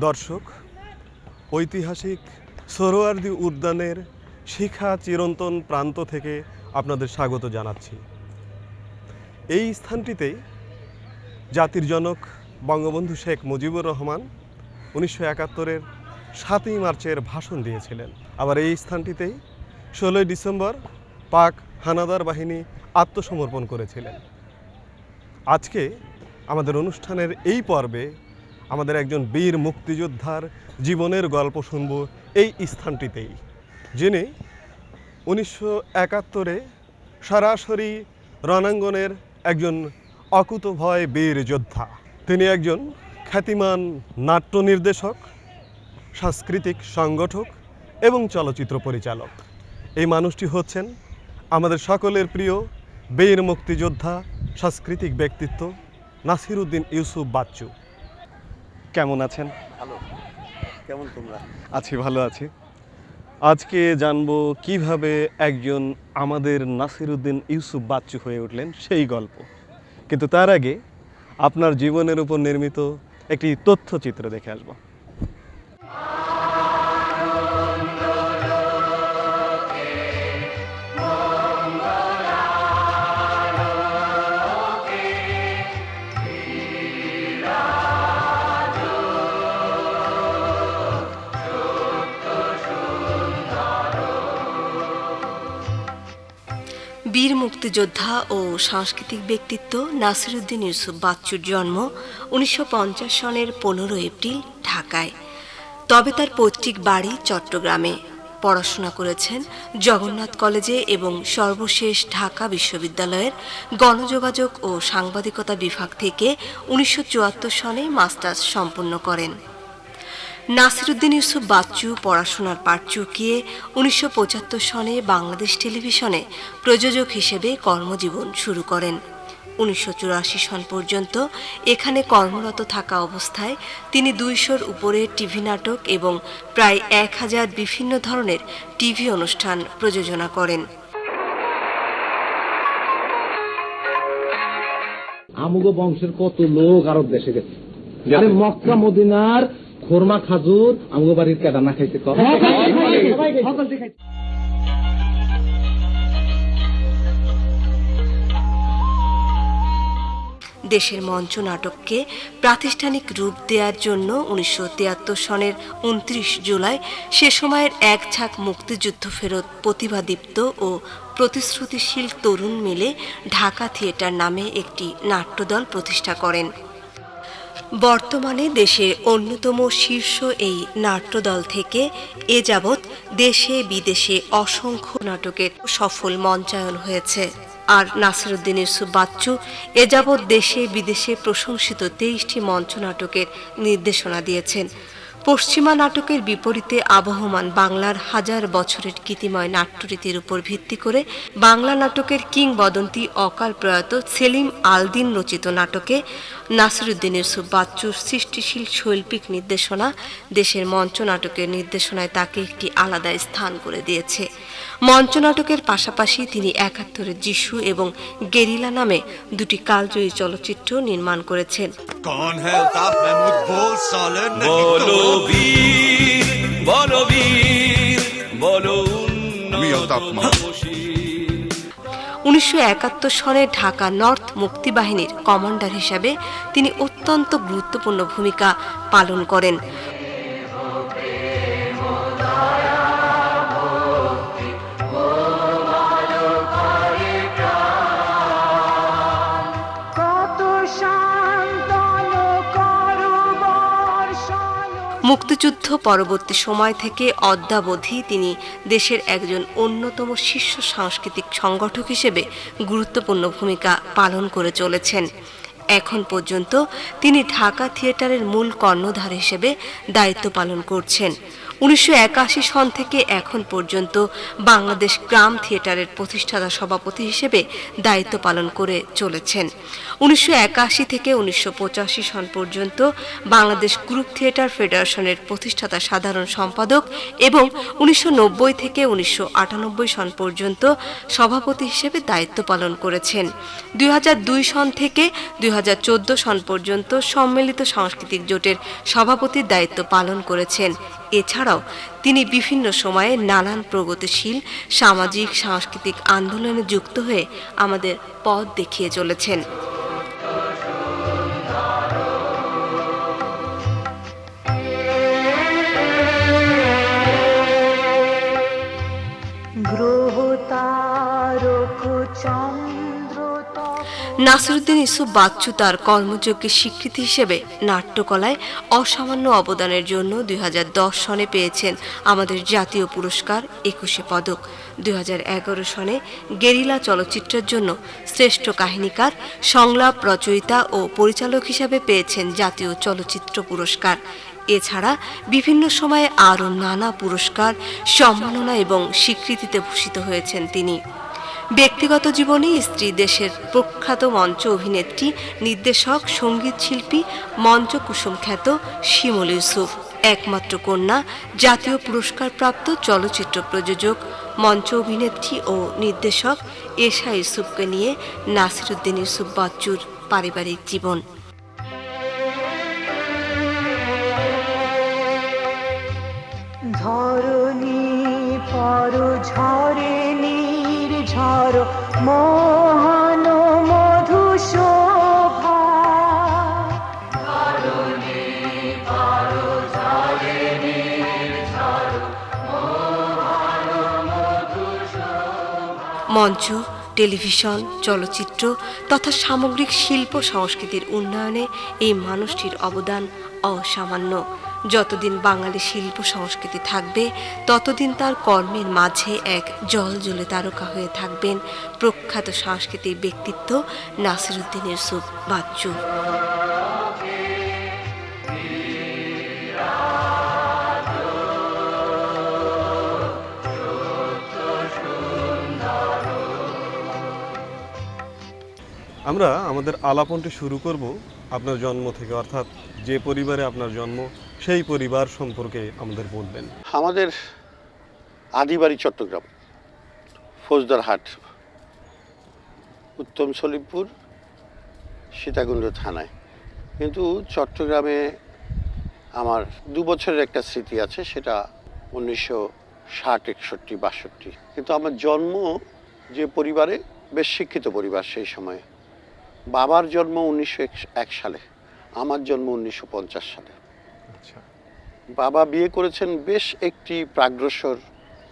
দর্শক, ঐতিহাসিক সোহরাওয়ার্দী উদ্যানের শিখা চিরন্তন প্রান্ত থেকে আপনাদের স্বাগত জানাচ্ছি। এই স্থানটিতেই জাতির জনক বঙ্গবন্ধু শেখ মুজিবুর রহমান 1971-এর 7ই মার্চের ভাষণ দিয়েছিলেন। আবার এই স্থানটিতেই 16ই ডিসেম্বর পাক হানাদার বাহিনী আত্মসমর্পণ করেছিলেন। আজকে আমাদের অনুষ্ঠানের এই পর্বে আমাদের একজন বীর মুক্তিযোদ্ধার জীবনের গল্প শুনব এই স্থানটিতেই, যিনি 1971-এ সরাসরি রণাঙ্গনের একজন অকুতভয় বীর যোদ্ধা। তিনি একজন খ্যাতিমান নাট্য নির্দেশক, সাংস্কৃতিক সংগঠক এবং চলচ্চিত্র পরিচালক। এই মানুষটি হচ্ছেন আমাদের সকলের প্রিয় বীর মুক্তিযোদ্ধা, সাংস্কৃতিক ব্যক্তিত্ব নাসিরউদ্দিন ইউসুফ বাচ্চু। কেমন আছেন? ভালো। কেমন তোমরা? আছি, ভালো আছি। আজকে জানবো কিভাবে একজন আমাদের নাসিরউদ্দিন ইউসুফ বাচ্চু হয়ে উঠলেন সেই গল্প। কিন্তু তার আগে আপনার জীবনের উপর নির্মিত একটি তথ্যচিত্র দেখে আসবো। বীর মুক্তিযোদ্ধা ও সাংস্কৃতিক ব্যক্তিত্ব নাসিরউদ্দিন ইউসুফ বাচ্চুর জন্ম 1950 সনের 15 এপ্রিল ঢাকায়। তবে তার পৈতৃক বাড়ি চট্টগ্রামে। পড়াশোনা করেছেন জগন্নাথ কলেজে এবং সর্বশেষ ঢাকা বিশ্ববিদ্যালয়ের গণযোগাযোগ ও সাংবাদিকতা বিভাগ থেকে 1974 সনে মাস্টার্স সম্পন্ন করেন। নাসিরউদ্দিন ইউসুফ বাচ্চু পড়াশোনার পাট চুকিয়ে 1975 সনে বাংলাদেশ টেলিভিশনে প্রযোজক হিসেবে কর্মজীবন শুরু করেন। 1984 সন পর্যন্ত এখানে কর্মরত থাকা অবস্থায় তিনি 200-র উপরে টিভি নাটক এবং প্রায় 1000 বিভিন্ন ধরনের টিভি অনুষ্ঠান প্রযোজনা করেন। আমগো বংশের কত লোক আরব দেশে গেছে, মক্কা মদিনার খোরমা খাজুর আমগো বাড়ির কেডা না খাইছে? দেশের মঞ্চ নাটককে প্রাতিষ্ঠানিক রূপ দেওয়ার জন্য 1973 সনের 29 জুলাই সে সময়ের এক ঝাঁক মুক্তিযুদ্ধ ফেরত প্রতিভাদীপ্ত ও প্রতিশ্রুতিশীল তরুণ মিলে ঢাকা থিয়েটার নামে একটি নাট্যদল প্রতিষ্ঠা করেন। বর্তমানে দেশের অন্যতম শীর্ষ এই নাট্যদল থেকে এ যাবৎ দেশে বিদেশে অসংখ্য নাটকের সফল মঞ্চায়ন হয়েছে। আর নাসিরউদ্দিন ইউসুফ বাচ্চু এ যাবৎ দেশে বিদেশে প্রশংসিত 23টি মঞ্চ নাটকের নির্দেশনা দিয়েছেন। পশ্চিমা নাটকের বিপরীতে আবহমান বাংলার হাজার বছরের কীর্তিময় নাট্যরীতির উপর ভিত্তি করে বাংলা নাটকের কিংবদন্তি অকাল প্রয়াত সেলিম আলদিন রচিত নাটকে নাসিরউদ্দিন ইউসুফ বাচ্চুর সৃষ্টিশীল শৈল্পিক নির্দেশনা দেশের মঞ্চ নাটকের নির্দেশনায় তাকে একটি আলাদা স্থান করে দিয়েছে। মঞ্চ নাটকের পাশাপাশি তিনি 71-এর যিশু এবং গেরিলা নামে দুটি কালজয়ী চলচ্চিত্র নির্মাণ করেছেন। 1971 সনে ঢাকা নর্থ মুক্তিবাহিনীর কমান্ডার হিসাবে তিনি অত্যন্ত গুরুত্বপূর্ণ ভূমিকা পালন করেন। মুক্তিযুদ্ধ পরবর্তী সময় থেকে অদ্যাবধি তিনি দেশের একজন অন্যতম শীর্ষ সাংস্কৃতিক সংগঠক হিসেবে গুরুত্বপূর্ণ ভূমিকা পালন করে চলেছেন। এখন পর্যন্ত তিনি ঢাকা থিয়েটারের মূল কর্ণধার হিসেবে দায়িত্ব পালন করছেন। 1981 সন থেকে এখন পর্যন্ত বাংলাদেশ গ্রাম থিয়েটারের প্রতিষ্ঠাতা সভাপতি হিসেবে দায়িত্ব পালন করে চলেছেন। 1981 থেকে 1985 সন পর্যন্ত বাংলাদেশ গ্রুপ থিয়েটার ফেডারেশনের প্রতিষ্ঠাতা সাধারণ সম্পাদক এবং 1990 থেকে 1998 সন পর্যন্ত সভাপতি হিসেবে দায়িত্ব পালন করেছেন। 2002 সন থেকে 2014 সন পর্যন্ত সম্মিলিত সাংস্কৃতিক জোটের সভাপতির দায়িত্ব পালন করেছেন। এছাড়াও তিনি বিভিন্ন সময়ে নানান প্রগতিশীল সামাজিক সাংস্কৃতিক আন্দোলনে যুক্ত হয়ে আমাদের পথ দেখিয়ে চলেছেন। নাসিরুদ্দিন ইউসুফ বাচ্চু তার কর্মযোগ্যের স্বীকৃতি হিসেবে নাট্যকলায় অসামান্য অবদানের জন্য 2010 সনে পেয়েছেন আমাদের জাতীয় পুরস্কার 21 পদক। 2011 সনে গেরিলা চলচ্চিত্রের জন্য শ্রেষ্ঠ কাহিনীকার, সংলাপ রচয়িতা ও পরিচালক হিসাবে পেয়েছেন জাতীয় চলচ্চিত্র পুরস্কার। এছাড়া বিভিন্ন সময়ে আরও নানা পুরস্কার, সম্মাননা এবং স্বীকৃতিতে ভূষিত হয়েছেন তিনি। ব্যক্তিগত জীবনে স্ত্রী দেশের প্রখ্যাত মঞ্চ অভিনেত্রী, নির্দেশক, সঙ্গীত শিল্পী, মঞ্চকুসুম খ্যাত শিমুল ইউসুফ, একমাত্র কন্যা, জাতীয় পুরস্কারপ্রাপ্ত চলচ্চিত্র প্রযোজক, মঞ্চ অভিনেত্রী ও নির্দেশক এশা ইউসুফকে নিয়ে নাসিরুদ্দিন ইউসুফ বাচ্চুর পারিবারিক জীবন। ধরণী পর ঝরে ঝড় মোহন মধু শোভা, মঞ্চ, টেলিভিশন, চলচ্চিত্র তথা সামগ্রিক শিল্প সংস্কৃতির উন্নয়নে এই মানুষটির অবদান অসামান্য। যতদিন বাঙালি শিল্প সংস্কৃতি থাকবে ততদিন তার কর্মের মাঝে এক জ্বলজ্বলে তারকা হয়ে থাকবেন প্রখ্যাত সাংস্কৃতিক ব্যক্তিত্ব নাসিরুদ্দিন ইউসুফ বাচ্চু। আমরা আমাদের আলাপনটি শুরু করব আপনার জন্ম থেকে, অর্থাৎ যে পরিবারে আপনার জন্ম সেই পরিবার সম্পর্কে আমাদের বলবেন। আমাদের আদিবাড়ি চট্টগ্রাম, ফৌজদারহাট, উত্তম সলিমপুর, সীতাকুণ্ড থানায়। কিন্তু চট্টগ্রামে আমার 2 বছরের একটা স্মৃতি আছে, সেটা 1960, 61, 62। কিন্তু আমার জন্ম যে পরিবারে, বেশ শিক্ষিত পরিবার সেই সময়ে। বাবার জন্ম 1901 সালে, আমার জন্ম 1950 সালে। আচ্ছা। বাবা বিয়ে করেছেন বেশ একটি প্রাগ্রসর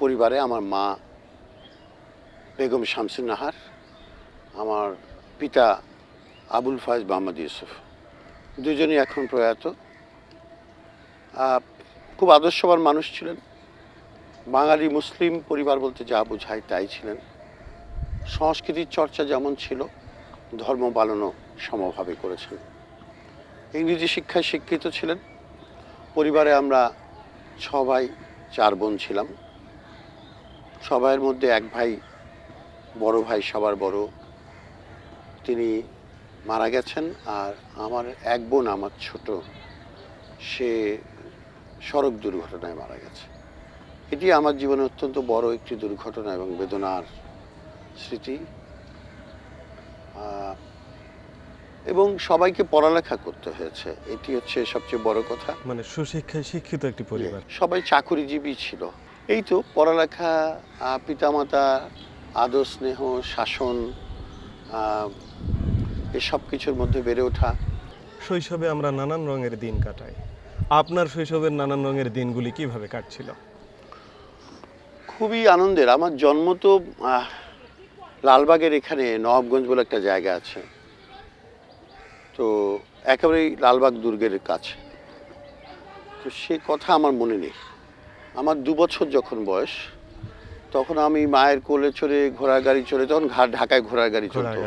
পরিবারে। আমার মা বেগম শামসুন নাহার, আমার পিতা আবুল ফায়েজ মোহাম্মদ ইউসুফ, দুজনই এখন প্রয়াত। খুব আদর্শবান মানুষ ছিলেন। বাঙালি মুসলিম পরিবার বলতে যা বোঝায় তাই ছিলেন। সংস্কৃতির চর্চা যেমন ছিল, ধর্ম পালনও সমভাবে করেছেন। ইংরেজি শিক্ষায় শিক্ষিত ছিলেন। পরিবারে আমরা 6 ভাই 4 বোন ছিলাম। সবার মধ্যে এক ভাই, বড় ভাই সবার বড়, তিনি মারা গেছেন। আর আমার এক বোন, আমার ছোট, সে সড়ক দুর্ঘটনায় মারা গেছে। এটি আমার জীবনে অত্যন্ত বড় একটি দুর্ঘটনা এবং বেদনার স্মৃতি। এবং সবাইকে পড়ালেখা করতে হয়েছে, এটি হচ্ছে সবচেয়ে বড় কথা। মানে সুশিক্ষায় শিক্ষিত একটি পরিবার। সবাই চাকুরিজীবী ছিল। এই তো পড়ালেখা, পিতামাতা, আদর স্নেহ, শাসন, এসব কিছুর মধ্যে বেড়ে ওঠা। শৈশবে আমরা নানান রঙের দিন কাটাই। আপনার শৈশবের নানান রঙের দিনগুলি কিভাবে কাটছিল? খুবই আনন্দের। আমার জন্ম তো লালবাগের এখানে নবাবগঞ্জ বলে একটা জায়গা আছে, তো একেবারেই লালবাগ দুর্গের কাছে। তো সে কথা আমার মনে নেই। আমার 2 বছর যখন বয়স, তখন আমি মায়ের কোলে চড়ে ঘোড়ার গাড়ি চড়ে, তখন ঢাকায় ঘোড়ার গাড়ি চলতো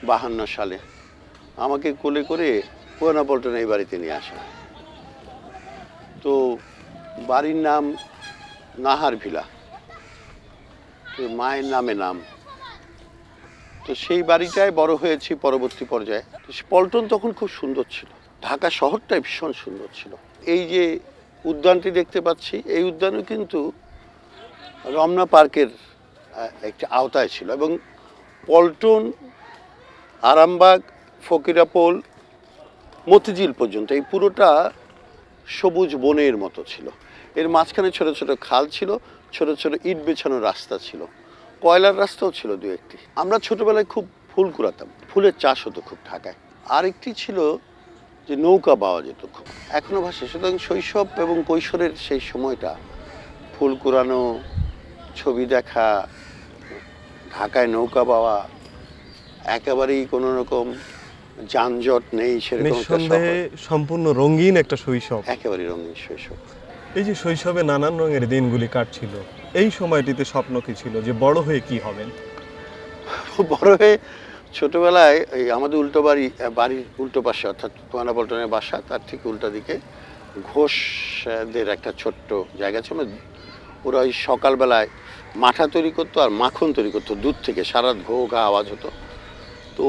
52 সালে, আমাকে কোলে করে পুরানা পল্টনে এই বাড়িতে নিয়ে আসা। তো বাড়ির নাম নাহার ভিলা, তো মায়ের নামে নাম। তো সেই বাড়িটায় বড় হয়েছি পরবর্তী পর্যায়ে। তো পল্টন তখন খুব সুন্দর ছিল, ঢাকা শহরটাই ভীষণ সুন্দর ছিল। এই যে উদ্যানটি দেখতে পাচ্ছি, এই উদ্যানও কিন্তু রমনা পার্কের একটা আওতায় ছিল, এবং পল্টন, আরামবাগ, ফকিরাপোল, মতিঝিল পর্যন্ত এই পুরোটা সবুজ বনের মতো ছিল। এর মাঝখানে ছোট ছোট খাল ছিল, ছোট ছোট ইট বেছানো রাস্তা ছিল, কয়লার রাস্তাও ছিল দু একটি। আমরা ছোটবেলায় খুব ফুল কুড়াতাম, ফুলের চাষ হতো খুব ঢাকায়। আরেকটি ছিল যে নৌকা পাওয়া যেত খুব, এখনো ভাসে। সুতরাং শৈশব এবং কৈশোরের সেই সময়টা ফুল কুড়ানো, ছবি দেখা, ঢাকায় নৌকা পাওয়া, একেবারেই কোনো রকম যানজট নেই সেরকম একটা শহর। নিঃসন্দেহে সম্পূর্ণ রঙিন একটা শৈশব। একেবারে রঙিন শৈশব। এই যে শৈশবে নানান রঙের দিনগুলি কাটছিল, এই সময়টিতে স্বপ্ন কি ছিল যে বড় হয়ে কি হবেন? বড় হয়ে ছোটবেলায় এই আমাদের বাড়ির উল্টো পাশে, অর্থাৎ তোয়ানা পল্টনের বাসা, তার ঠিক উল্টা দিকে ঘোষদের একটা ছোট্ট জায়গা ছিল। ওরা ওই সকালবেলায় মাঠা তৈরি করতো আর মাখন তৈরি করতো দুধ থেকে, সারা ঘো ঘা আওয়াজ হতো। তো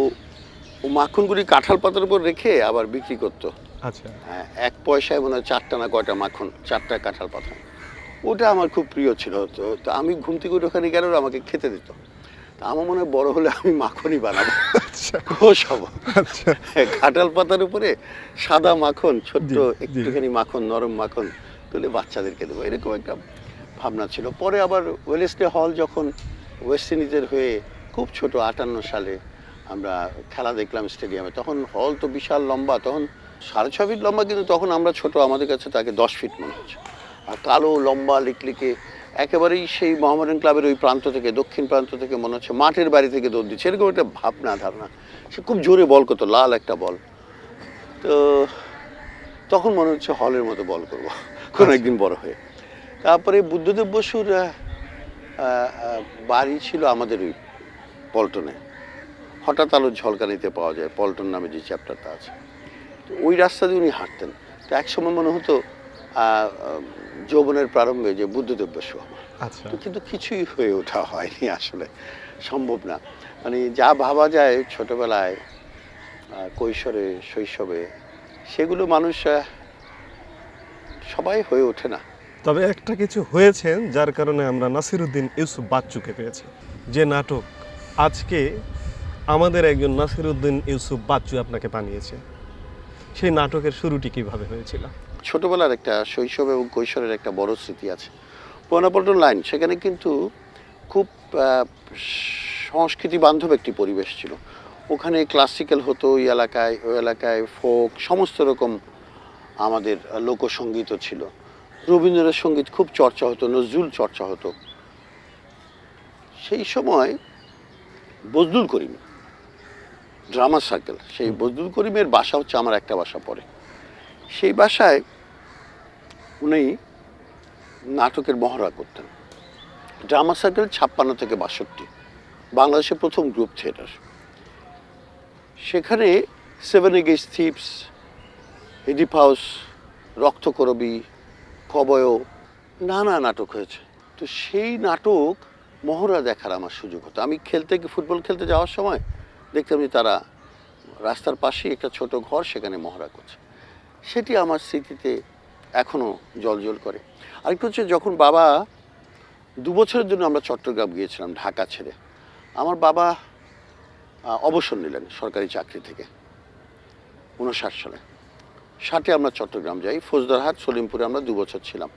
ও মাখনগুলি কাঁঠাল পাতার উপর রেখে আবার বিক্রি করতো। আচ্ছা, হ্যাঁ, 1 পয়সায় মনে হয় 4টা না কয়টা মাখন, 4টা কাঁঠাল পাতা। ওটা আমার খুব প্রিয় ছিল। তো আমি ঘুম থেকে উঠে ওখানে গেলে ওরা আমাকে খেতে দিত। তা আমার মনে হয় বড় হলে আমি মাখনই বানাবো, ঘোষ হবো। আচ্ছা, কাঁঠাল পাতার উপরে সাদা মাখন, ছোট্ট জি, জি। একটুখানি মাখন, নরম মাখন তুলে বাচ্চাদেরকে দেবো, এরকম একটা ভাবনা ছিল। পরে আবার ওয়েলেসলি হল যখন ওয়েস্ট ইন্ডিজের হয়ে খুব ছোট 58 সালে আমরা খেলা দেখলাম স্টেডিয়ামে, তখন হল তো বিশাল লম্বা, তখন 6.5 ফিট লম্বা, কিন্তু তখন আমরা ছোট, আমাদের কাছে তাকে 10 ফিট মনে হচ্ছে। আর কালো লম্বা লিকলিকে, একেবারেই সেই মোহামেডান ক্লাবের ওই প্রান্ত থেকে, দক্ষিণ প্রান্ত থেকে মনে হচ্ছে মাঠের বাড়ি থেকে দৌড় দিচ্ছে, এরকম একটা ভাবনা ধারণা। সে খুব জোরে বল করতো, লাল একটা বল। তো তখন মনে হচ্ছে হলের মতো বল করবো কোনো একদিন বড় হয়ে। তারপরে বুদ্ধদেব বসুর বাড়ি ছিল আমাদের ওই পল্টনে, হঠাৎ আলোর ঝলকানিতে পাওয়া যায়, পল্টন নামে যে চ্যাপ্টারটা আছে। তো ওই রাস্তা দিয়ে উনি হাঁটতেন। তো একসময় মনে হতো যৌবনের প্রারম্ভে যে বুদ্ধদেব বসু আমার। আচ্ছা, তো কিন্তু কিছুই হয়ে ওঠা হয়নি, আসলে সম্ভব না। মানে যা ভাবা যায় ছোটবেলায়, কৈশোরে, শৈশবে, সেগুলো মানুষ সবাই হয়ে ওঠে না। তবে একটা কিছু হয়েছে যার কারণে আমরা নাসিরউদ্দিন ইউসুফ বাচ্চুকে পেয়েছি। যে নাটক আজকে আমাদের একজন নাসিরউদ্দিন ইউসুফ বাচ্চু আপনাকে বানিয়েছে, সেই নাটকের শুরুটি কিভাবে হয়েছিল? ছোটবেলার একটা শৈশব এবং কৈশোরের একটা বড় স্মৃতি আছে। পল্টন লাইন, সেখানে কিন্তু খুব সংস্কৃতি বান্ধব একটি পরিবেশ ছিল। ওখানে ক্লাসিক্যাল হতো, ওই এলাকায় ফোক, সমস্ত রকম আমাদের লোকসঙ্গীতও ছিল। রবীন্দ্রনাথ সঙ্গীত খুব চর্চা হতো, নজরুল চর্চা হতো। সেই সময় বজলুল করিম ড্রামা সার্কেল, সেই বজলুল করিমের বাসা হচ্ছে আমার একটা বাসা পরে। সেই বাসায় উনি নাটকের মহড়া করতেন। ড্রামা সার্কেল 56 থেকে 62, বাংলাদেশের প্রথম গ্রুপ থিয়েটার। সেখানে 7 এগেইনস্ট থিপস, এডিপাউস, রক্তকরবী, কবয়, নানা নাটক হয়েছে। তো সেই নাটক মহড়া দেখার আমার সুযোগ হতো। আমি ফুটবল খেলতে যাওয়ার সময় দেখতাম যে তারা রাস্তার পাশেই একটা ছোট ঘর, সেখানে মহড়া করছে। সেটি আমার স্মৃতিতে এখনও জলজল করে। আরেকটু হচ্ছে, যখন বাবা 2 বছরের জন্য আমরা চট্টগ্রাম গিয়েছিলাম ঢাকা ছেড়ে। আমার বাবা অবসর নিলেন সরকারি চাকরি থেকে 59 সালে। 60-এ আমরা চট্টগ্রাম যাই, ফৌজদারহাট, সলিমপুরে আমরা 2 বছর ছিলাম।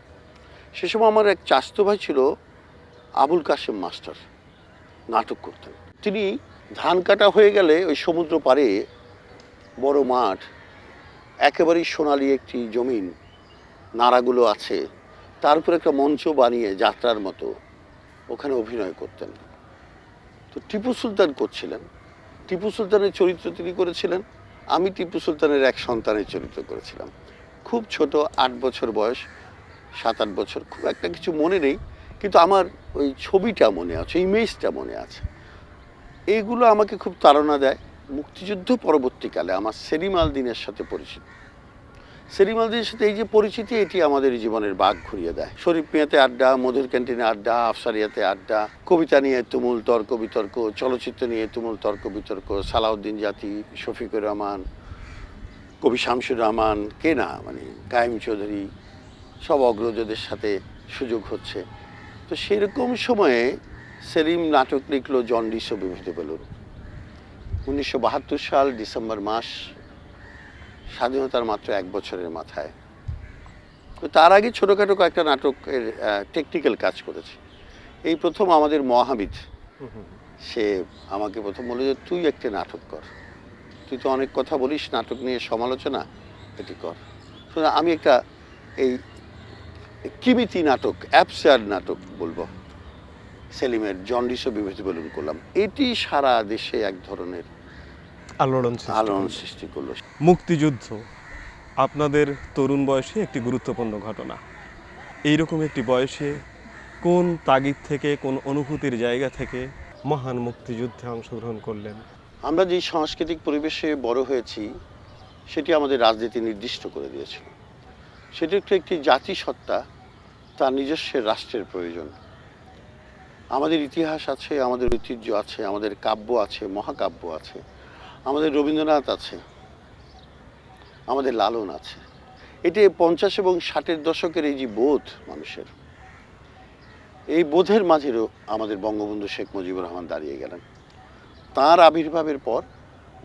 সে সময় আমার এক চাচাতো ভাই ছিল, আবুল কাশেম মাস্টার, নাটক করতেন। তিনি ধান কাটা হয়ে গেলে ওই সমুদ্র পাড়ে বড় মাঠ, একেবারেই সোনালি একটি জমিন, নাড়াগুলো আছে, তার উপর একটা মঞ্চ বানিয়ে যাত্রার মতো ওখানে অভিনয় করতেন। তো টিপু সুলতান করছিলেন, টিপু সুলতানের চরিত্র তিনি করেছিলেন, আমি টিপু সুলতানের এক সন্তানের চরিত্র করেছিলাম। খুব ছোট, 8 বছর বয়স, 7-8 বছর, খুব একটা কিছু মনে নেই, কিন্তু আমার ওই ছবিটা মনে আছে, ইমেজটা মনে আছে। এইগুলো আমাকে খুব তাড়না দেয়। মুক্তিযুদ্ধ পরবর্তীকালে আমার সেলিম আল দীনের সাথে পরিচিত। সেলিম আলদিনের সাথে এই যে পরিচিতি, এটি আমাদের জীবনের বাঘ ঘুরিয়ে দেয়। শরীফ মিয়াতে আড্ডা, মধুর ক্যান্টিনে আড্ডা, আফসারিয়াতে আড্ডা, কবিতা নিয়ে তুমুল তর্ক বিতর্ক, চলচ্চিত্র নিয়ে তুমুল তর্ক বিতর্ক, সালাউদ্দিন জাতি, শফিকুর রহমান, কবি শামসুর রহমান, কে না, মানে কায়েম চৌধুরী, সব অগ্রজদের সাথে সুযোগ হচ্ছে। তো সেরকম সময়ে সেলিম নাটক লিখলো জন্ডিস ও বিভূতি বেলুন। 1972 সাল ডিসেম্বর মাস, স্বাধীনতার মাত্র 1 বছরের মাথায়। তো তার আগে ছোটোখাটো কয়েকটা নাটকের টেকনিক্যাল কাজ করেছে। এই প্রথম আমাদের মহাবিদ, সে আমাকে প্রথম বলল যে তুই একটা নাটক কর, তুই তো অনেক কথা বলিস নাটক নিয়ে, সমালোচনা, এটি কর। শোনা, আমি একটা এই কিমিতি নাটক, অ্যাবসার্ড নাটক বলবো, সেলিমের জন্ডিস ও বিভূতি বেলুন করলাম। এটি সারা দেশে এক ধরনের আলোড়ন সৃষ্টি করলো। মুক্তিযুদ্ধ আপনাদের তরুণ বয়সে একটি গুরুত্বপূর্ণ ঘটনা। এইরকম একটি বয়সে কোন তাগিদ থেকে, কোন অনুভূতির জায়গা থেকে মহান মুক্তিযুদ্ধে অংশগ্রহণ করলেন? আমরা যে সাংস্কৃতিক পরিবেশে বড় হয়েছি সেটি আমাদের রাজনীতি নির্দিষ্ট করে দিয়েছিল। সেটি একটি জাতিসত্তা, তার নিজস্ব রাষ্ট্রের প্রয়োজন। আমাদের ইতিহাস আছে, আমাদের ঐতিহ্য আছে, আমাদের কাব্য আছে, মহাকাব্য আছে, আমাদের রবীন্দ্রনাথ আছে, আমাদের লালন আছে। এটি 50 এবং 60-এর দশকের এই যে বোধ মানুষের, এই বোধের মাঝেরও আমাদের বঙ্গবন্ধু শেখ মুজিবুর রহমান দাঁড়িয়ে গেলেন। তার আবির্ভাবের পর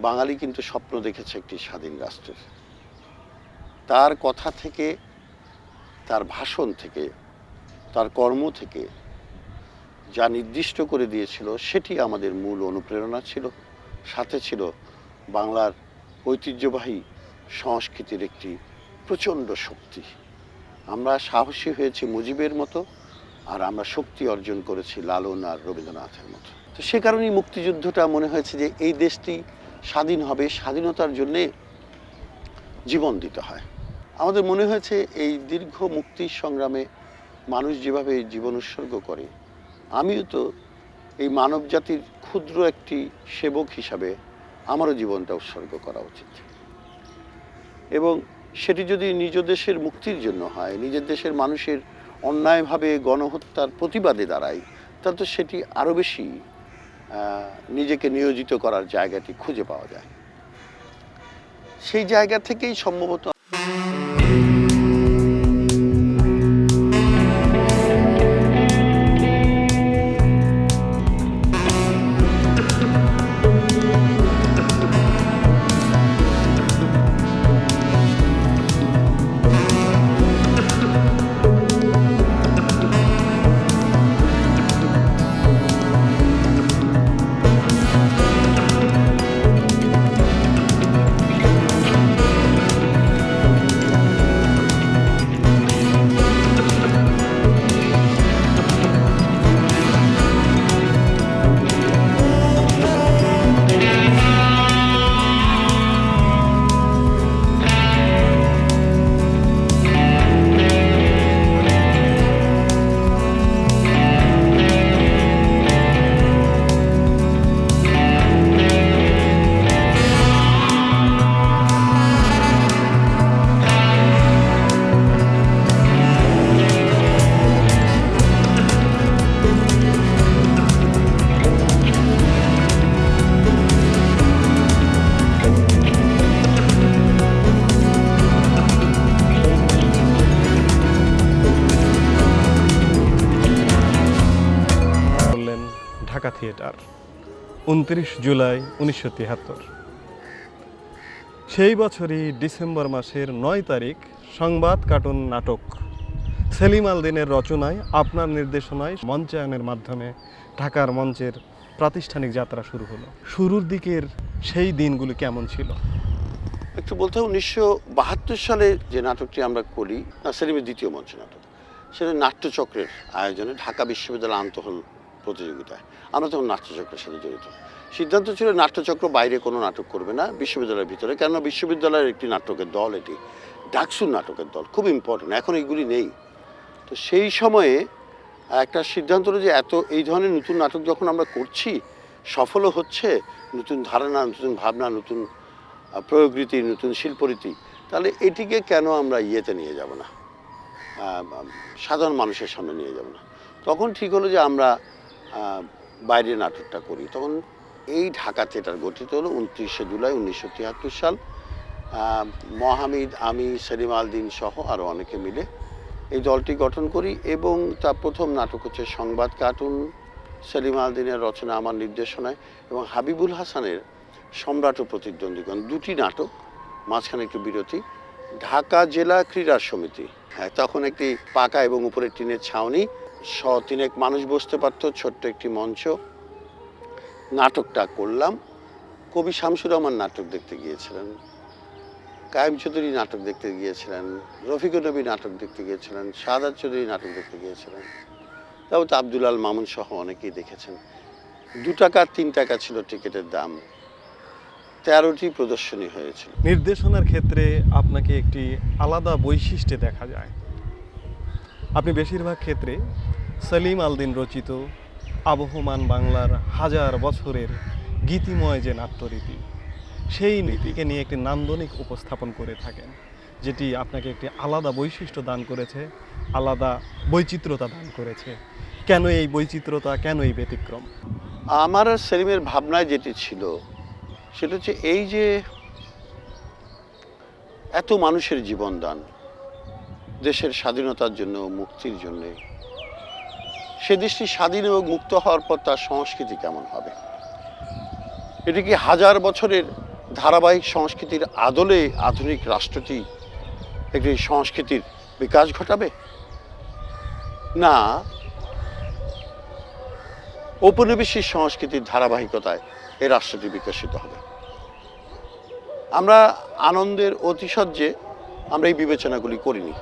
বাঙালি কিন্তু স্বপ্ন দেখেছে একটি স্বাধীন রাষ্ট্রের। তার কথা থেকে, তার ভাষণ থেকে, তার কর্ম থেকে যা নির্দিষ্ট করে দিয়েছিল সেটি আমাদের মূল অনুপ্রেরণা ছিল। সাথে ছিল বাংলার ঐতিহ্যবাহী সংস্কৃতির একটি প্রচণ্ড শক্তি। আমরা সাহসী হয়েছি মুজিবের মতো, আর আমরা শক্তি অর্জন করেছি লালন আর রবীন্দ্রনাথের মতো। তো সে কারণেই মুক্তিযুদ্ধটা মনে হয়েছে যে এই দেশটি স্বাধীন হবে, স্বাধীনতার জন্যে জীবন দিতে হয়। আমাদের মনে হয়েছে এই দীর্ঘ মুক্তির সংগ্রামে মানুষ যেভাবে জীবন উৎসর্গ করে, আমিও তো এই মানব জাতির ক্ষুদ্র একটি সেবক হিসাবে আমারও জীবনটা উৎসর্গ করা উচিত। এবং সেটি যদি নিজ দেশের মুক্তির জন্য হয়, নিজের দেশের মানুষের অন্যায়ভাবে গণহত্যার প্রতিবাদে দাঁড়ায়, তাহলে তো সেটি আরও বেশি নিজেকে নিয়োজিত করার জায়গাটি খুঁজে পাওয়া যায়। সেই জায়গা থেকেই সম্ভবত ঢাকা থিয়েটার, 29 জুলাই 1973। সেই বছরই ডিসেম্বর মাসের 9 তারিখ সংবাদ কার্টুন নাটক সেলিম আলদিনের রচনায়, আপনার নির্দেশনায় মঞ্চায়নের মাধ্যমে ঢাকার মঞ্চের প্রাতিষ্ঠানিক যাত্রা শুরু হলো। শুরুর দিকের সেই দিনগুলি কেমন ছিল? একটু বলতে হবে, 1972 সালে যে নাটকটি আমরা করি, সেলিমের দ্বিতীয় মঞ্চ নাটক, সেটা নাট্যচক্রের আয়োজনে ঢাকা বিশ্ববিদ্যালয় আন্তঃহল প্রতিযোগিতায়। আমরা তখন নাট্যচক্রের সাথে জড়িত। সিদ্ধান্ত ছিল নাট্যচক্র বাইরে কোনো নাটক করবে না, বিশ্ববিদ্যালয়ের ভিতরে, কেননা বিশ্ববিদ্যালয়ের একটি নাটকের দল, এটি ডাকসুর নাটকের দল, খুব ইম্পর্টেন্ট। এখন এইগুলি নেই। তো সেই সময়ে একটা সিদ্ধান্ত হলো যে এই ধরনের নতুন নাটক যখন আমরা করছি, সফলও হচ্ছে, নতুন ধারণা, নতুন ভাবনা, নতুন প্রয়োগরীতি, নতুন শিল্পরীতি, তো তাহলে এটিকে কেন আমরা ইয়েতে নিয়ে যাব না, সাধারণ মানুষের সামনে নিয়ে যাব না। তখন ঠিক হলো যে আমরা বাইরে নাটকটা করি। তখন এই ঢাকা থিয়েটার গঠিত হলো 29শে জুলাই 1973 সাল। মহামিদ, আমি, সেলিম আল দীন সহ আরও অনেকে মিলে এই দলটি গঠন করি এবং তার প্রথম নাটক হচ্ছে সংবাদ কার্টুন, সেলিম আল দীনের রচনা, আমার নির্দেশনায়, এবং হাবিবুল হাসানের সম্রাট ও প্রতিদ্বন্দ্বীগণ, দুটি নাটক, মাঝখানে একটু বিরতি। ঢাকা জেলা ক্রীড়া সমিতি, হ্যাঁ, তখন একটি পাকা এবং উপরে টিনের ছাউনি, 100-3 মানুষ বসতে পারত, ছোট্ট একটি মঞ্চ। নাটকটা করলাম। কবি শামসুর রহমান নাটক দেখতে গিয়েছিলেন, কায়েম চৌধুরী নাটক দেখতে গিয়েছিলেন, রফিকুর নবী নাটক দেখতে গিয়েছিলেন, শাহাদাত চৌধুরী নাটক দেখতে গিয়েছিলেন, তারপর তো আব্দুল আল মামুন সহ অনেকেই দেখেছেন। 2 টাকা 3 টাকা ছিল টিকিটের দাম। 13টি প্রদর্শনী হয়েছিল। নির্দেশনার ক্ষেত্রে আপনাকে একটি আলাদা বৈশিষ্ট্যে দেখা যায়। আপনি বেশিরভাগ ক্ষেত্রে সেলিম আল দীন রচিত আবহমান বাংলার হাজার বছরের গীতিময় যে নাট্যরীতি, সেই নীতিকে নিয়ে একটি নান্দনিক উপস্থাপন করে থাকেন, যেটি আপনাকে একটি আলাদা বৈশিষ্ট্য দান করেছে, আলাদা বৈচিত্র্যতা দান করেছে। কেন এই বৈচিত্র্যতা, কেন এই ব্যতিক্রম? আমার আর সেলিমের ভাবনায় যেটি ছিল সেটা হচ্ছে এই যে এত মানুষের জীবনদান দেশের স্বাধীনতার জন্য, মুক্তির জন্যে, সে দেশটি স্বাধীন এবং মুক্ত হওয়ার পর তার সংস্কৃতি কেমন হবে? এটি কি হাজার বছরের ধারাবাহিক সংস্কৃতির আদলে আধুনিক রাষ্ট্রটি একটি সংস্কৃতির বিকাশ ঘটাবে, না ঔপনিবেশিক সংস্কৃতির ধারাবাহিকতায় এই রাষ্ট্রটি বিকশিত হবে? আমরা আনন্দের অতিশয্যে আমরা এই বিবেচনাগুলি করিনি।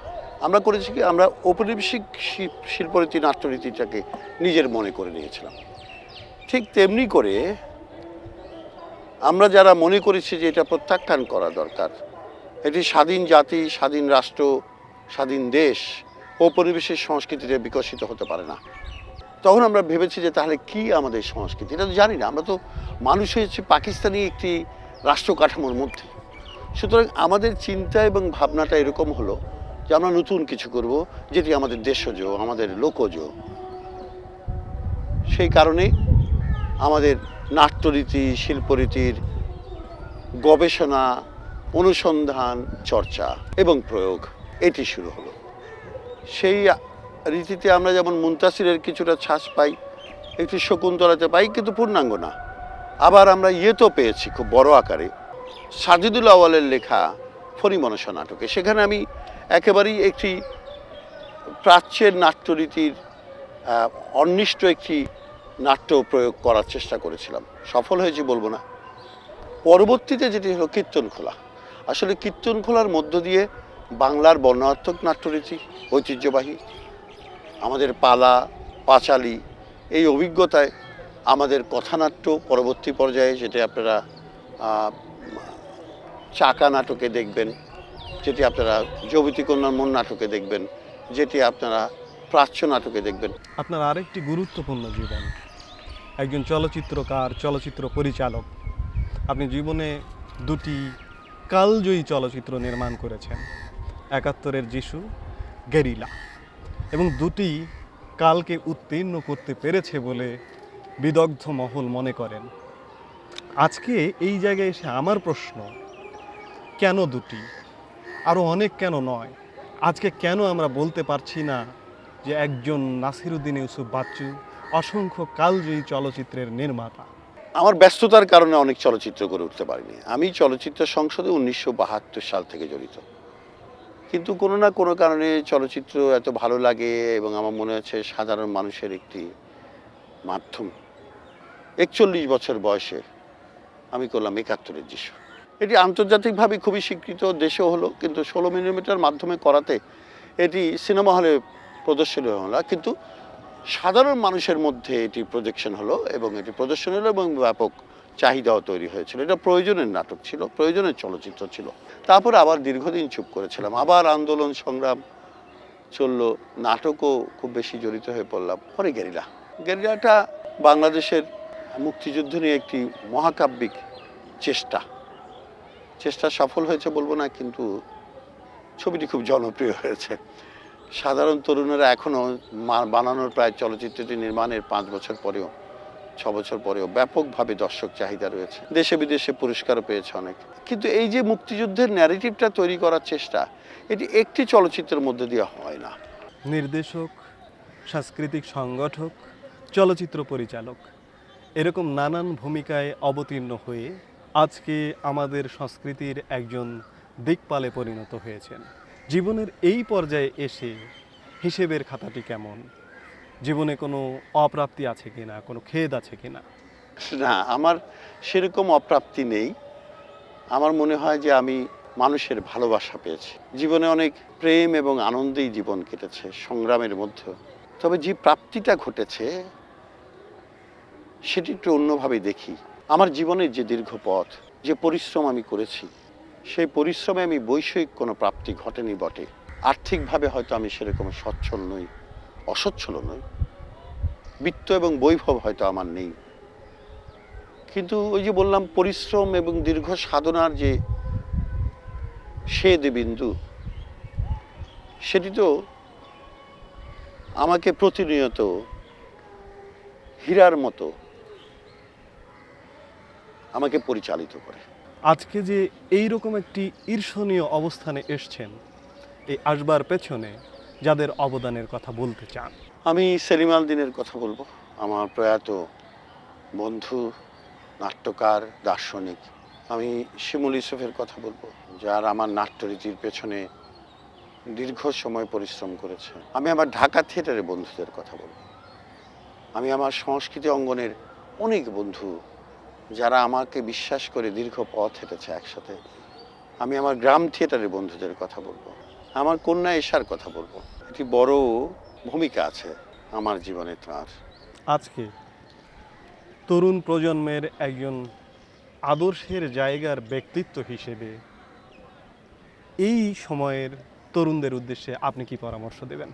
আমরা করেছি কি, আমরা ঔপনিবেশিক শিল্পরীতি, নাট্যরীতিটাকে নিজের মনে করে নিয়েছিলাম। ঠিক তেমনি করে আমরা যারা মনে করেছি যে এটা প্রত্যাখ্যান করা দরকার, এটি স্বাধীন জাতি, স্বাধীন রাষ্ট্র, স্বাধীন দেশ ঔপনিবেশিক সংস্কৃতিতে বিকশিত হতে পারে না, তখন আমরা ভেবেছি যে তাহলে কি আমাদের সংস্কৃতি, এটা তো জানি না। আমরা তো মানুষ হয়েছি পাকিস্তানি একটি রাষ্ট্র কাঠামোর মধ্যে। সুতরাং আমাদের চিন্তা এবং ভাবনাটা এরকম হলো যে আমরা নতুন কিছু করব, যেটি আমাদের দেশজ, আমাদের লোকজ। সেই কারণে আমাদের নাট্যরীতি, শিল্পরীতির গবেষণা, অনুসন্ধান, চর্চা এবং প্রয়োগ এটি শুরু হলো। সেই রীতিতে আমরা যেমন মুনতাসিরের কিছুটা ছাঁচ পাই, একটি শকুন্তলাতে পাই, কিন্তু পূর্ণাঙ্গ না। আবার আমরা তো পেয়েছি খুব বড় আকারে সাজিদুল আউয়ালের লেখা ফণিমনসা নাটকে। সেখানে আমি একেবারেই একটি প্রাচ্যের নাট্যরীতির অন্বিষ্ট একটি নাট্য প্রয়োগ করার চেষ্টা করেছিলাম। সফল হয়েছি বলবো না। পরবর্তীতে যেটি হলো কীর্তনখোলা। আসলে কীর্তনখোলার মধ্য দিয়ে বাংলার বর্ণাত্মক নাট্যরীতি, ঐতিহ্যবাহী আমাদের পালা, পাঁচালী, এই অভিজ্ঞতায় আমাদের কথানাট্য পরবর্তী পর্যায়ে, যেটি আপনারা চাকা নাটকে দেখবেন, যেটি আপনারা যুবতী কন্যার মন নাটকে দেখবেন, যেটি আপনারা প্রাচ্য নাটকে দেখবেন। আপনার আরেকটি গুরুত্বপূর্ণ জীবন, একজন চলচ্চিত্রকার, চলচ্চিত্র পরিচালক। আপনি জীবনে 2টি কালজয়ী চলচ্চিত্র নির্মাণ করেছেন, 71-এর যিশু, গেরিলা, এবং 2টি কালকে উত্তীর্ণ করতে পেরেছে বলে বিদগ্ধ মহল মনে করেন। আজকে এই জায়গায় এসে আমার প্রশ্ন, কেন 2টি, আরও অনেক কেন নয়? আজকে কেন আমরা বলতে পারছি না যে একজন নাসিরুদ্দিন ইউসুফ বাচ্চু অসংখ্য কালজয়ী চলচ্চিত্রের নির্মাতা? আমার ব্যস্ততার কারণে অনেক চলচ্চিত্র করে উঠতে পারিনি। আমি চলচ্চিত্র সংসদে 1972 সাল থেকে জড়িত, কিন্তু কোনো না কোনো কারণে চলচ্চিত্র এত ভালো লাগে এবং আমার মনে হচ্ছে সাধারণ মানুষের একটি মাধ্যম। 41 বছর বয়সে আমি করলাম 71-এর যিশু। এটি আন্তর্জাতিকভাবে খুবই স্বীকৃত, দেশেও হলো, কিন্তু 16 মিলিমিটার মাধ্যমে করাতে এটি সিনেমা হলে প্রদর্শনী হলো না, কিন্তু সাধারণ মানুষের মধ্যে এটি প্রজেকশন হলো এবং এটি প্রদর্শন হলো এবং ব্যাপক চাহিদাও তৈরি হয়েছিল। এটা প্রয়োজনের নাটক ছিল, প্রয়োজনের চলচ্চিত্র ছিল। তারপরে আবার দীর্ঘদিন চুপ করেছিলাম, আবার আন্দোলন সংগ্রাম চললো, নাটকও খুব বেশি জড়িত হয়ে পড়লাম। পরে গেরিলাটা বাংলাদেশের মুক্তিযুদ্ধ নিয়ে একটি মহাকাব্যিক চেষ্টা সফল হয়েছে বলবো না, কিন্তু ছবিটি খুব জনপ্রিয় হয়েছে। সাধারণ তরুণেরা এখনও বানানোর প্রায় চলচ্চিত্রটি নির্মাণের 5 বছর পরেও 6 বছর পরেও ব্যাপকভাবে দর্শক চাহিদা রয়েছে, দেশে বিদেশে পুরস্কারও পেয়েছে অনেক। কিন্তু এই যে মুক্তিযুদ্ধের ন্যারেটিভটা তৈরি করার চেষ্টা, এটি একটি চলচ্চিত্রের মধ্যে দিয়ে হয় না। নির্দেশক, সাংস্কৃতিক সংগঠক, চলচ্চিত্র পরিচালক এরকম নানান ভূমিকায় অবতীর্ণ হয়ে আজকে আমাদের সংস্কৃতির একজন দিকপালে পরিণত হয়েছেন। জীবনের এই পর্যায়ে এসে হিসেবের খাতাটি কেমন? জীবনে কোনো অপ্রাপ্তি আছে কিনা, কোনো খেদ আছে কিনা? না, আমার সেরকম অপ্রাপ্তি নেই। আমার মনে হয় যে আমি মানুষের ভালোবাসা পেয়েছি। জীবনে অনেক প্রেম এবং আনন্দেই জীবন কেটেছে, সংগ্রামের মধ্যে। তবে যে প্রাপ্তিটা ঘটেছে সেটি একটু অন্যভাবে দেখি। আমার জীবনের যে দীর্ঘ পথ, যে পরিশ্রম আমি করেছি, সেই পরিশ্রমে আমি বৈষয়িক কোনো প্রাপ্তি ঘটেনি বটে। আর্থিকভাবে হয়তো আমি সেরকম সচ্ছল নই, অসচ্ছল নই, বিত্ত এবং বৈভব হয়তো আমার নেই, কিন্তু ওই যে বললাম পরিশ্রম এবং দীর্ঘ সাধনার যে সেদ বিন্দু, সেটি তো আমাকে প্রতিনিয়ত হীরার মতো আমাকে পরিচালিত করে। আজকে যে এই রকম একটি ঈর্ষণীয় অবস্থানে এসছেন, এই আসবার পেছনে যাদের অবদানের কথা বলতে চান? আমি সেলিম আল দীনের কথা বলবো, আমার প্রয়াত বন্ধু, নাট্যকার, দার্শনিক। আমি শিমুল ইউসুফের কথা বলবো, যার আমার নাট্যরীতির পেছনে দীর্ঘ সময় পরিশ্রম করেছে। আমি আমার ঢাকা থিয়েটারের বন্ধুদের কথা বলবো। আমি আমার সংস্কৃতি অঙ্গনের অনেক বন্ধু, যারা আমাকে বিশ্বাস করে দীর্ঘ পথ হেঁটেছে একসাথে। আমি আমার গ্রাম থিয়েটারের বন্ধুদের কথা বলবো। আমার কন্যা এশার কথা বলবো। একটি বড় ভূমিকা আছে আমার জীবনে তার। আজকে তরুণ প্রজন্মের একজন আদর্শের জায়গার ব্যক্তিত্ব হিসেবে এই সময়ের তরুণদের উদ্দেশ্যে আপনি কি পরামর্শ দেবেন?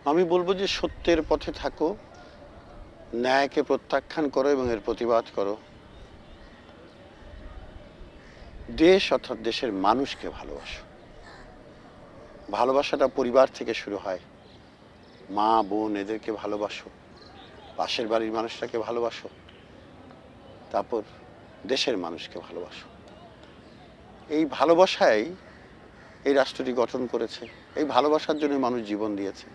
আমি বলবো যে সত্যের পথে থাকো, ন্যায়কে প্রত্যাখ্যান করো এবং এর প্রতিবাদ করো। দেশ অর্থাৎ দেশের মানুষকে ভালোবাসো। ভালোবাসাটা পরিবার থেকে শুরু হয়। মা, বোন এদেরকে ভালোবাসো, পাশের বাড়ির মানুষটাকে ভালোবাসো, তারপর দেশের মানুষকে ভালোবাসো। এই ভালোবাসাই এই রাষ্ট্রটি গঠন করেছে। এই ভালোবাসার জন্য মানুষ জীবন দিয়েছে।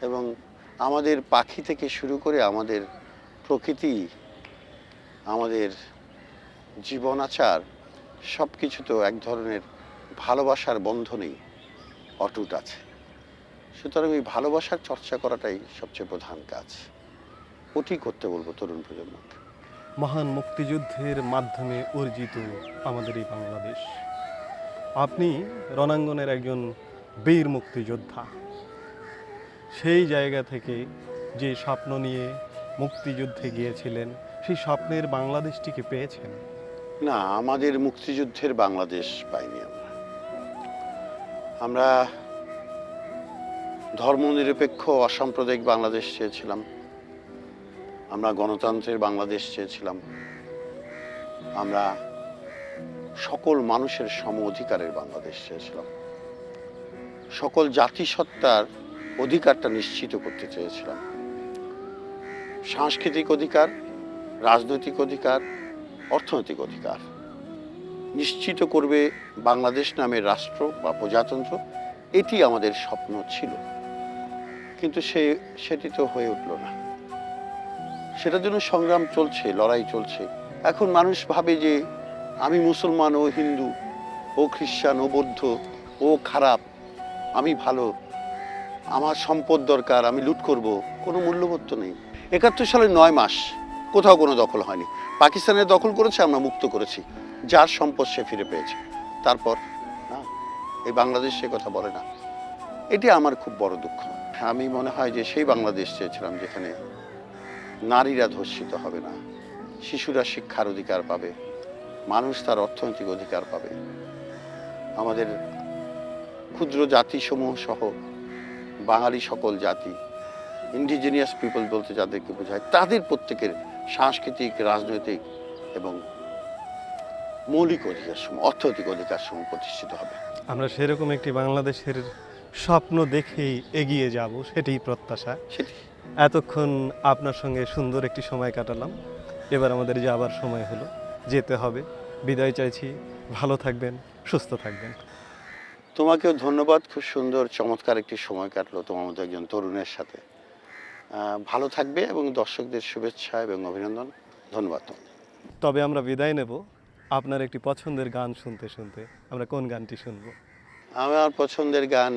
এবং আমাদের পাখি থেকে শুরু করে আমাদের প্রকৃতি, আমাদের জীবন আচার সব কিছু তো এক ধরনের ভালোবাসার বন্ধনেই অটুট আছে। সুতরাং এই ভালোবাসার চর্চা করাটাই সবচেয়ে প্রধান কাজ। ওটি করতে বলবো তরুণ প্রজন্মকে। মহান মুক্তিযুদ্ধের মাধ্যমে অর্জিত আমাদের এই বাংলাদেশ, আপনি রণাঙ্গনের একজন বীর মুক্তিযোদ্ধা। সেই জায়গা থেকে যে স্বপ্ন নিয়ে মুক্তিযুদ্ধে গিয়েছিলেন, সেই স্বপ্নের বাংলাদেশটিকে পেয়েছেন? না, আমাদের মুক্তিযুদ্ধের বাংলাদেশ পাইনি। আমরা ধর্মনিরপেক্ষ অসাম্প্রদায়িক বাংলাদেশ চেয়েছিলাম, আমরা গণতন্ত্রের বাংলাদেশ চেয়েছিলাম, আমরা সকল মানুষের সম অধিকারের বাংলাদেশ চেয়েছিলাম, সকল জাতিসত্তার অধিকারটা নিশ্চিত করতে চেয়েছিলাম। সাংস্কৃতিক অধিকার, রাজনৈতিক অধিকার, অর্থনৈতিক অধিকার নিশ্চিত করবে বাংলাদেশ নামের রাষ্ট্র বা প্রজাতন্ত্র, এটি আমাদের স্বপ্ন ছিল। কিন্তু সেটি তো হয়ে উঠল না। সেটার জন্য সংগ্রাম চলছে, লড়াই চলছে। এখন মানুষ ভাবে যে আমি মুসলমান, ও হিন্দু, ও খ্রিস্টান, ও বৌদ্ধ, ও খারাপ, আমি ভালো, আমার সম্পদ দরকার, আমি লুট করব। কোনো মূল্যবোধ তো নেই। 71 সালে 9 মাস কোথাও কোনো দখল হয়নি। পাকিস্তানের দখল করেছে, আমরা মুক্ত করেছি, যার সম্পদ সে ফিরে পেয়েছে। তারপর না, এই বাংলাদেশ সে কথা বলে না। এটি আমার খুব বড় দুঃখ। আমি মনে হয় যে সেই বাংলাদেশ চেয়েছিলাম যেখানে নারীরা ধর্ষিত হবে না, শিশুরা শিক্ষার অধিকার পাবে, মানুষ তার অর্থনৈতিক অধিকার পাবে, আমাদের ক্ষুদ্র জাতিসমূহ সহ বাঙালি সকল জাতি, ইন্ডিজিনিয়াস পিপল বলতে যাদেরকে বোঝায়, তাদের প্রত্যেকের সাংস্কৃতিক, রাজনৈতিক এবং মৌলিক অধিকার সমূহ, অর্থনৈতিক অধিকার সমূহ প্রতিষ্ঠিত হবে। আমরা সেরকম একটি বাংলাদেশের স্বপ্ন দেখেই এগিয়ে যাব, সেটাই প্রত্যাশা। সেটি এতক্ষণ আপনার সঙ্গে সুন্দর একটি সময় কাটালাম, এবার আমাদের যাবার সময় হলো, যেতে হবে। বিদায় চাইছি, ভালো থাকবেন, সুস্থ থাকবেন। তোমাকেও ধন্যবাদ, খুব সুন্দর চমৎকার একটি সময় কাটলো তোমার মতো একজন তরুণের সাথে। ভালো থাকবে এবং দর্শকদের শুভেচ্ছা এবং অভিনন্দন। ধন্যবাদ তোমাকে। তবে আমরা বিদায় নেব আপনার একটি পছন্দের গান শুনতে শুনতে। আমরা কোন গানটি শুনবো? আমার পছন্দের গান